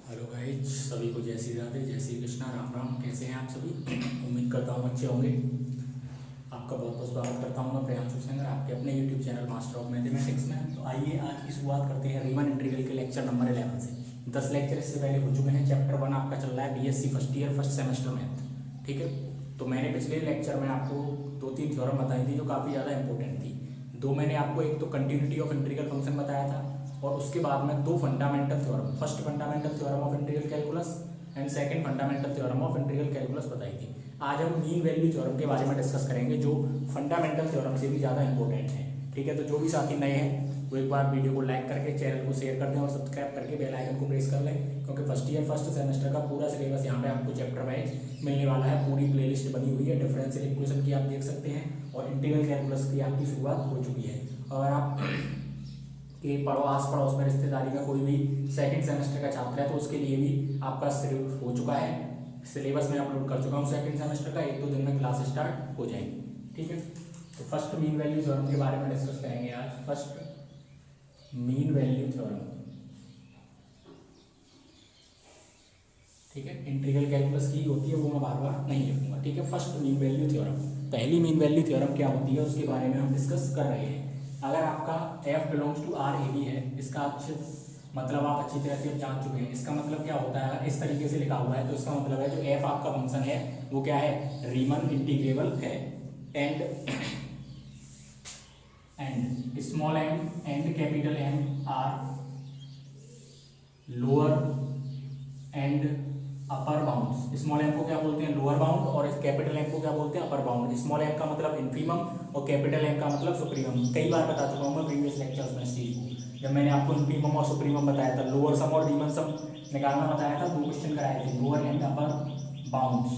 Hello guys, सभी को जय श्री राधे, जय श्री कृष्णा, राम राम। कैसे हैं आप सभी? उम्मीद करता हूँ अच्छे होंगे। आपका बहुत बहुत स्वागत करता हूँ मैं प्रियांशु सिंह आपके अपने YouTube channel master of mathematics में। तो आइए आज की शुरुआत करते हैं रीमन इंटीग्रल के लेक्चर नंबर 11 से। 10 लेक्चर इससे पहले हो चुके हैं। चैप्टर 1 आपका चल रहा है BSc first year first semester math. ठीक है, तो मैंने पिछले लेक्चर में आपको 2-3 थ्योरम बताई थी जो काफ़ी ज़्यादा इंपॉर्टेंट थी। दो मैंने आपको, एक तो कंटिन्यूटी ऑफ इंटीग्रल फंक्शन बताया था और उसके बाद में दो fundamental theorem, first fundamental theorem of integral calculus and second fundamental theorem of integral calculus बताई थी। आज हम मीन वैल्यू थ्योरम के बारे में डिस्कस करेंगे जो फंडामेंटल थ्योरम से भी ज़्यादा इंपॉर्टेंट है। ठीक है, तो जो भी साथी नए हैं वो एक बार वीडियो को लाइक करके चैनल को शेयर कर दें और सब्सक्राइब करके बेल आइकन को प्रेस कर लें, क्योंकि फर्स्ट ईयर फर्स्ट सेमेस्टर का पूरा सिलेबस यहाँ पे आपको चैप्टर वाइज मिलने वाला है। पूरी प्लेलिस्ट बनी हुई है, डिफरेंशियल इक्वेशन की आप देख सकते हैं और इंटीग्रल कैलकुलस की आपकी शुरुआत हो चुकी है। अगर आप कि आस पड़ोस में रिश्तेदारी में कोई भी सेकंड सेमेस्टर का छात्र है तो उसके लिए भी आपका शुरू हो चुका है, सिलेबस में अपलोड कर चुका हूँ सेकंड सेमेस्टर का। 1-2 दिन में क्लास स्टार्ट हो जाएगी। ठीक है, तो फर्स्ट मीन वैल्यू थ्योरम के बारे में डिस्कस करेंगे आज। फर्स्ट मीन वैल्यू थ्योरम, ठीक है, इंटीग्रल कैलकुलस की होती है, वो मैं बार बार नहीं लिखूंगा। ठीक है, फर्स्ट मीन वैल्यू थ्योरम, पहली मीन वैल्यू थ्योरम क्या होती है उसके बारे में हम डिस्कस कर रहे हैं। अगर आपका f belongs to R a b है, इसका मतलब आप अच्छी तरह से जान चुके हैं। इसका मतलब क्या होता है, अगर इस तरीके से लिखा हुआ है तो इसका मतलब है जो f आपका फंक्शन है वो क्या है, रीमन इंटीग्रेबल है। And small m and capital M are lower and upper bounds. Small m को क्या बोलते हैं, लोअर बाउंड, और कैपिटल M को क्या बोलते हैं, अपर बाउंड। स्मॉल m का मतलब इन्फीमम और कैपिटल M का मतलब सुप्रीमम। कई बार बता चुका हूँ मैं प्रीवियस लेक्चर्स में इस चीज को, जब मैंने आपको इन्फीमम और सुप्रीमम बताया था, लोअर सम और रीमन सम निकालना बताया था। 2 क्वेश्चन कराए थे, lower and upper bounds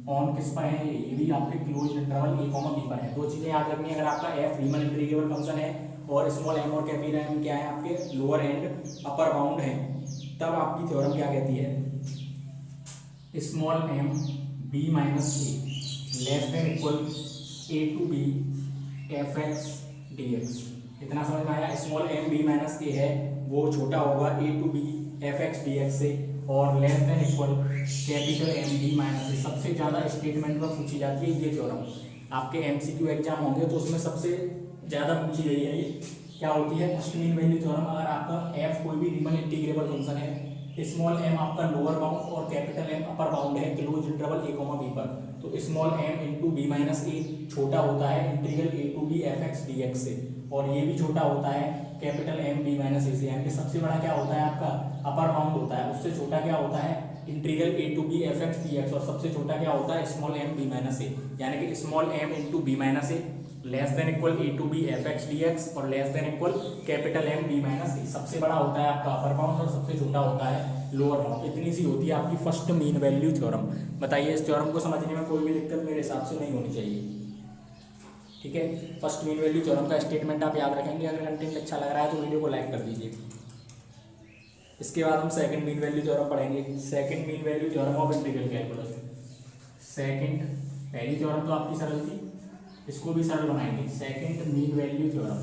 on किस पर है, ये भी आपके क्लोज इंटरवल a, b पर है। 2 चीजें याद रखनी है। अगर आपका f रीमन इंटीग्रेबल फंक्शन है और स्मॉल m और कैपिटल M क्या है, आपके लोअर एंड अपर बाउंड है, तब आपकी थ्योरम क्या कहती है, small m b minus A less than equal a to b F x D X. इतना समझ में आया? Small m b minus A है वो छोटा होगा a to b F x D X से, और less than equal capital M b minus ए। सबसे ज़्यादा स्टेटमेंट में पूछी जाती है ये थ्योरम। आपके MCQ एग्जाम होंगे तो उसमें सबसे ज़्यादा पूछी गई है ये। क्या होती है, फर्स्ट मीन वैल्यू थ्योरम। अगर आपका f कोई भी रीमन इंटीग्रेबल फंक्शन है, स्मॉल m आपका लोअर बाउंड और कैपिटल M अपर बाउंड है क्लोज इंटरवल a, b पर, तो small m into B minus A छोटा होता है integral a to b F x D X से, और ये भी छोटा होता है capital M b minus A से। यानी कि सबसे बड़ा क्या होता है आपका अपर बाउंड होता है, उससे छोटा क्या होता है integral a to b F x D x, और सबसे छोटा क्या होता है small m b minus a. यानी कि small m into B minus A less than equal a to b F x D x और less than equal capital M b minus ए। सबसे बड़ा होता है आपका अपर बाउंड और सबसे छोटा होता है लोअर बाउंड। इतनी सी होती है आपकी फर्स्ट मीन वैल्यू थ्योरम। बताइए, इस थ्योरम को समझने में कोई भी दिक्कत मेरे हिसाब से नहीं होनी चाहिए। ठीक है, फर्स्ट मीन वैल्यू थ्योरम का स्टेटमेंट आप याद रखेंगे। अगर कंटेंट अच्छा लग रहा है तो वीडियो को लाइक कर दीजिए। इसके बाद हम सेकंड मीन वैल्यू थ्योरम पढ़ेंगे, second mean value theorem of integral calculus. Second, पहली थ्योरम तो आपकी सरल थी, इसको भी सरल बनाएंगे। सेकंड मीन वैल्यू थ्योरम,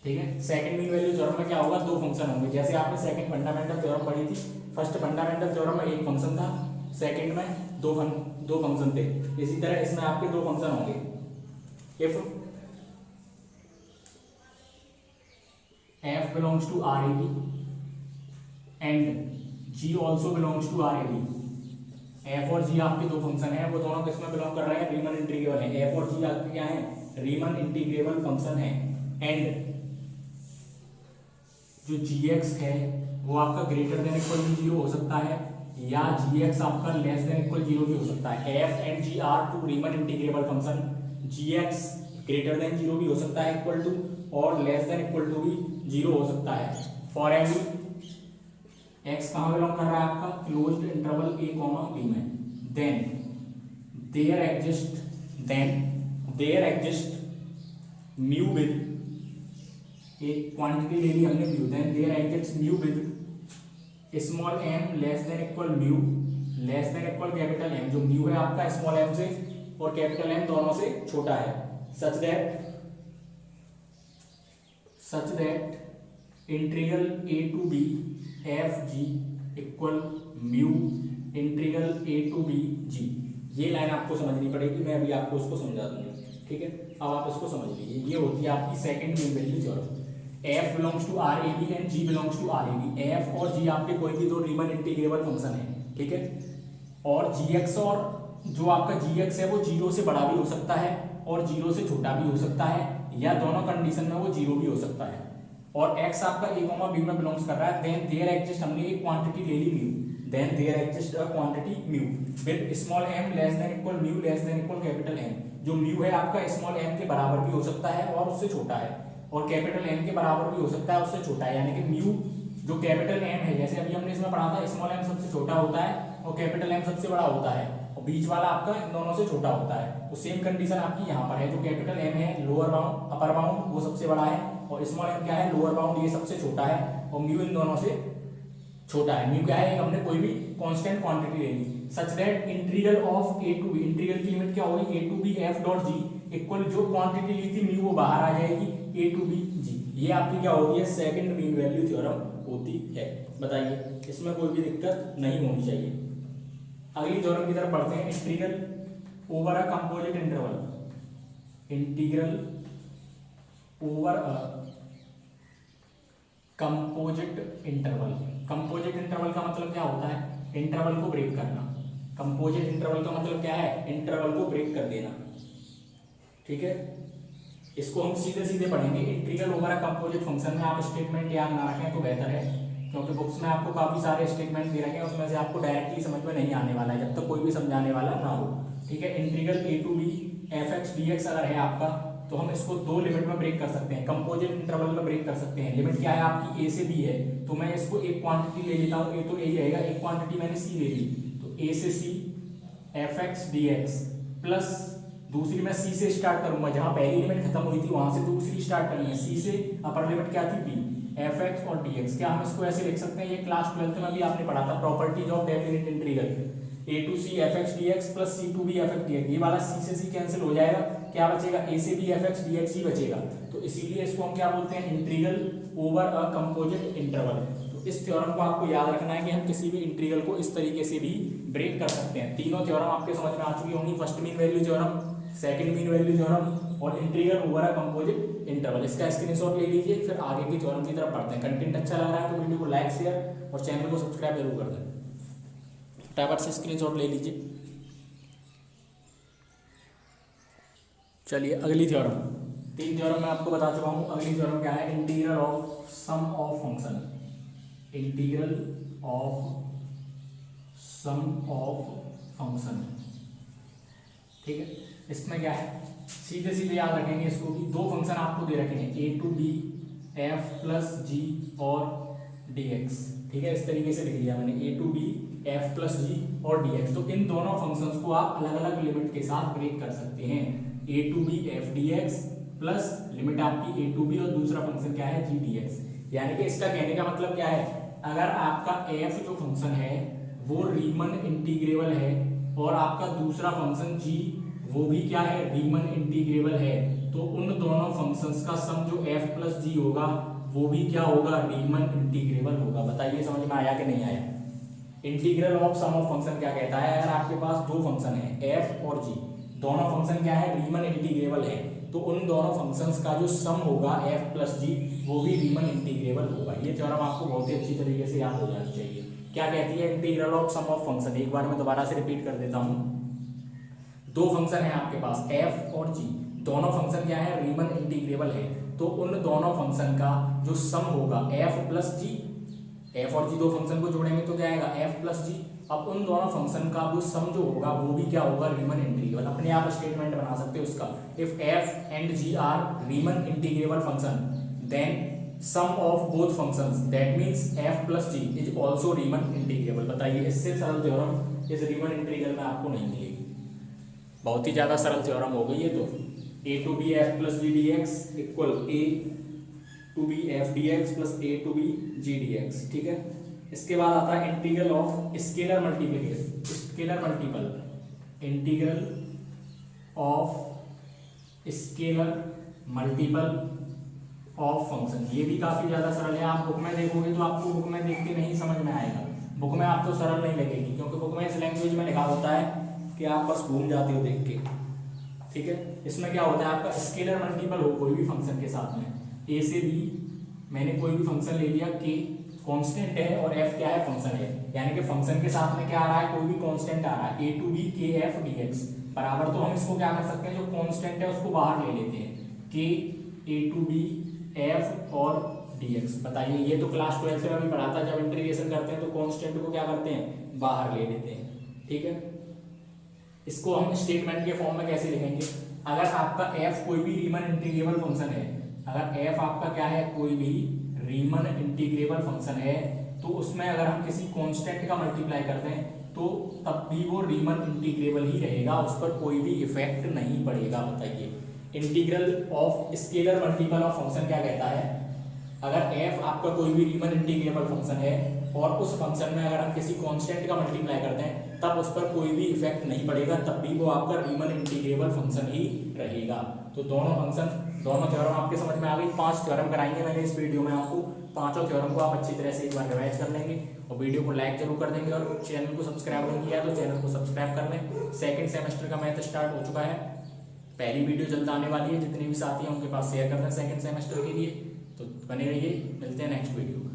ठीक है। सेकंड मीन वैल्यू थ्योरम में क्या होगा, दो फंक्शन होंगे। जैसे आपने सेकंड फंडामेंटल थ्योरम पढ़ी थी, फर्स्ट फंडामेंटल थ्योरम में एक फंक्शन था, सेकंड में दो फंक्शन थे। इसी तरह इसमें आपके दो फंक्शन होंगे। If f belongs to RAB and g also belongs to RAB, f और g आपके दो फंक्शन हैं, वो दोनों किसमें बिलोंग कर रहे हैं, रीमन इंटीग्रेबल है। f और g आपके क्या है, रीमन इंटीग्रेबल फंक्शन है। एंड जो gx है वो आपका ग्रेटर देन इक्वल टू 0 हो सकता है, या gx आपका लेस देन इक्वल 0 भी हो सकता है। f and g are two Riemann integrable function, gx greater than 0 भी हो सकता है इक्वल टू, और लेस देन इक्वल टू भी 0 हो सकता है। फॉर एवरी x कहाँ बिलोंग कर रहा है आपका, क्लोज्ड इंटरवल a, b में, then there exist mu with, एक क्वांटिटी ले ली हमने mu, then there exist mu with small m less than equal mu less than equal capital M। जो म्यू है आपका स्मॉल m से और कैपिटल M दोनों से छोटा है, such that integral a to b f g equal mu integral a to b g. ये लाइन आपको समझनी पड़ेगी, मैं अभी आपको उसको समझा दूंगा, ठीक है। अब आप इसको समझ लीजिए, ये होती है आपकी second mean value theorem. f belongs to R a b and g belongs to R a b. f और g आपके कोई भी दो रीमन इंटीग्रेबल फंक्शन है, ठीक है। और gx और जो आपका gx है वो 0 से बड़ा भी हो सकता है और 0 से छोटा भी हो सकता है, या दोनों कंडीशन में वो 0 भी हो सकता है। और x आपका a, b में बिलोंग्स कर रहा है, देन देयर एग्जिस्ट, हमने एक क्वांटिटी ले ली mu, then there exist a quantity mu with small m less than equal mu less than equal capital M। जो म्यू है आपका स्मॉल m के बराबर भी हो सकता है और उससे छोटा है, और कैपिटल M के बराबर भी हो सकता है उससे छोटा है। यानी कि म्यू जो कैपिटल M है, जैसे अभी हमने इसमें पढ़ा था, स्मॉल m सबसे छोटा होता है और कैपिटल M सबसे बड़ा होता है, और बीच वाला आपका इन दोनों से छोटा होता है। तो सेम कंडीशन आपकी यहाँ पर है, जो कैपिटल M है लोअर बाउंड अपर बाउंड वो सबसे बड़ा है, और स्मॉल m क्या है लोअर बाउंड ये सबसे छोटा है, और म्यू इन दोनों से छोटा है। म्यू क्या है, हमने कोई भी कांस्टेंट क्वांटिटी ले ली, such that integral of a to b, integral की लिमिट क्या होगी, a to b f dot g equal जो क्वांटिटी ली थी म्यू वो बाहर आ जाएगी, ए टू बी जी। ये आपकी क्या होती है, सेकंड मीन वैल्यू थ्योरम होती है। बताइए, इसमें कोई भी दिक्कत नहीं होनी चाहिए। अगली थ्योरम की तरफ बढ़ते हैं, integral over a composite interval. Integral over a composite interval. Composite interval का मतलब क्या होता है, इंटरवल को ब्रेक करना। कंपोजिट इंटरवल का मतलब क्या है, इंटरवल को ब्रेक कर देना, ठीक है। इसको हम सीधे सीधे पढ़ेंगे। Integral over a composite function में आप स्टेटमेंट याद ना रखें तो बेहतर है, क्योंकि बुक्स में आपको काफी सारे स्टेटमेंट दे रखे हैं, उसमें से आपको डायरेक्टली समझ में नहीं आने वाला है जब तक कोई भी समझाने वाला ना हो, ठीक है। Integral a to b f x D x अगर है आपका, तो हम इसको दो लिमिट में ब्रेक कर सकते हैं, कंपोजिट इंटरवल में ब्रेक कर सकते हैं। लिमिट क्या है आपकी, ए से बी है, तो मैं इसको एक क्वांटिटी ले लेता हूँ, ए तो ए रहेगा, एक क्वांटिटी मैंने सी ले ली, तो ए से c f x D x plus दूसरी मैं सी से स्टार्ट करूंगा, जहां पहली लिमिट खत्म हुई थी वहां से दूसरी स्टार्ट करनी है। सी से अपर लिमिट क्या थी, बी, एफ एक्स और डी एक्स। क्या हम इसको ऐसे लिख सकते हैं, ये क्लास 12th में भी आपने पढ़ा था, properties of definite integral, a to c f x D x plus c to b f x D x. ये वाला सी से सी कैंसिल हो जाएगा, क्या बचेगा, ए से b f x D x ही बचेगा। तो इसीलिए इसको हम क्या बोलते हैं, integral over a composite interval. तो इस थ्योरम को आपको याद रखना है कि हम किसी भी इंटीग्रल को इस तरीके से भी ब्रेक कर सकते हैं। तीनों थ्योरम आपके समझ में आ चुकी होंगी, first mean value theorem, second mean value theorem और integral over a composite interval. इसका स्क्रीनशॉट ले लीजिए, फिर आगे की थ्योरम की तरफ पढ़ते हैं। कंटेंट अच्छा लग रहा है तो वीडियो को लाइक शेयर और चैनल को सब्सक्राइब जरूर कर दें। फटाफट से स्क्रीनशॉट ले लीजिए। चलिए अगली थ्योरम, तीन थ्योरम मैं आपको बता चुका हूँ। अगली थ्योरम क्या है, integral of sum of function. Integral of sum of function, ठीक है। इसमें क्या है, सीधे सीधे याद रखेंगे इसको भी, दो फंक्शन आपको दे रखे हैं, a to b f plus जी और डी एक्स, ठीक है। इस तरीके से लिख लिया मैंने, ए टू बी एफ प्लस जी और डी एक्स। तो इन दोनों फंक्शंस को आप अलग अलग लिमिट के साथ ब्रेक कर सकते हैं, a to b f d x plus limit आपकी ए टू बी और दूसरा फंक्शन क्या है, जी डी एक्स। यानी कि इसका कहने का मतलब क्या है, अगर आपका एफ जो फंक्शन है वो रीमन इंटीग्रेबल है और आपका दूसरा फंक्शन जी वो भी क्या है, रीमन इंटीग्रेबल है, तो उन दोनों फंक्शंस का सम जो एफ प्लस जी होगा वो भी क्या होगा, रीमन इंटीग्रेबल होगा। बताइए समझ में आया कि नहीं आया। Integral of sum of function क्या कहता है, अगर आपके पास दो फंक्शन है एफ और जी, दोनों फंक्शन क्या है, रीमन इंटीग्रेबल है, तो उन दोनों फंक्शंस का जो सम होगा एफ प्लस जी वो भी रीमन इंटीग्रेबल होगा। ये थ्योरम आपको बहुत ही अच्छी तरीके से याद हो जाना चाहिए। क्या कहती है integral of sum of function, एक बार मैं दोबारा से रिपीट कर देता हूँ। दो फंक्शन है आपके पास एफ और जी, दोनों फंक्शन क्या है, रीमन इंटीग्रेबल है, तो उन दोनों फंक्शन का जो सम होगा एफ प्लस जी, एफ और जी दो फंक्शन को जोड़ेंगे तो क्या आएगा, एफ प्लस जी। अब उन दोनों फंक्शन का जो सम जो होगा वो भी क्या होगा, रीमन इंटीग्रेबल। अपने आप स्टेटमेंट बना सकते हो उसका, if f and g are Riemann integrable function then sum of both functions that means f plus g is also Riemann integrable. बताइए, इससे सरल थ्योरम इस रीमन इंटीग्रल में आपको नहीं मिलेगी। बहुत ही ज्यादा सरल थ्योरम हो गई है। तो a to b f plus g d x equal a to b f d x plus a to b g d x, ठीक है। इसके बाद आता है integral of scalar multiplication, scalar multiple, integral of scalar multiple of function, ये भी काफी ज्यादा सरल है। आप बुक में देखोगे तो आपको बुक में देख के नहीं समझ में आएगा, बुक में आपको सरल नहीं लगेगी, क्योंकि बुक में इस लैंग्वेज में लिखा होता है कि आप बस भूल जाते हो देख के। ठीक है, इसमें क्या होता है, आपका स्केलर मल्टीपल हो कोई भी फंक्शन के साथ में, ए से बी, मैंने कोई भी फंक्शन ले लिया, के कांस्टेंट है और एफ क्या है, फंक्शन है, यानी कि फंक्शन के साथ में क्या आ रहा है, कोई भी कांस्टेंट आ रहा है, ए टू बी के एफ डी एक्स बराबर, तो हम इसको क्या कर सकते हैं, जो कांस्टेंट है उसको बाहर ले लेते हैं, के ए टू बी एफ और डी एक्स। बताइए, ये तो क्लास 12 में भी पढ़ा था, जब इंटीग्रेशन करते हैं तो कांस्टेंट को क्या करते हैं, बाहर ले लेते हैं। ठीक है, इसको हम स्टेटमेंट के फॉर्म में कैसे लिखेंगे, अगर आपका f कोई भी रीमन इंटीग्रेबल फंक्शन है, अगर f आपका क्या है, कोई भी रीमन इंटीग्रेबल फंक्शन है, तो उसमें अगर हम किसी कांस्टेंट का मल्टीप्लाई करते हैं तो तब भी वो रीमन इंटीग्रेबल ही रहेगा, उस पर कोई भी इफेक्ट नहीं पड़ेगा। बताइए, integral of scalar multiple of function क्या कहता है, अगर f आपका कोई भी रीमन इंटीग्रेबल फंक्शन है और उस फंक्शन में अगर हम किसी कांस्टेंट का मल्टीप्लाई करते हैं तब उस पर कोई भी इफेक्ट नहीं पड़ेगा, तब भी वो आपका रीमन इंटीग्रेबल फंक्शन ही रहेगा। तो दोनों फंक्शन, दोनों थ्योरम आपके समझ में आ गई। 5 थ्योरम कराएंगे मैंने इस वीडियो में आपको, पांचों थ्योरम को आप अच्छी तरह से एक बार रिवाइज कर लेंगे और वीडियो को लाइक जरूर कर देंगे, और चैनल को सब्सक्राइब नहीं किया है तो चैनल को सब्सक्राइब कर लें। सेकेंड सेमेस्टर का मैथ स्टार्ट हो चुका है, पहली वीडियो जल्द आने वाली है, जितने भी साथी हैं उनके पास शेयर कर दें सेकेंड सेमेस्टर के लिए। तो बने रहिए, मिलते हैं नेक्स्ट वीडियो में।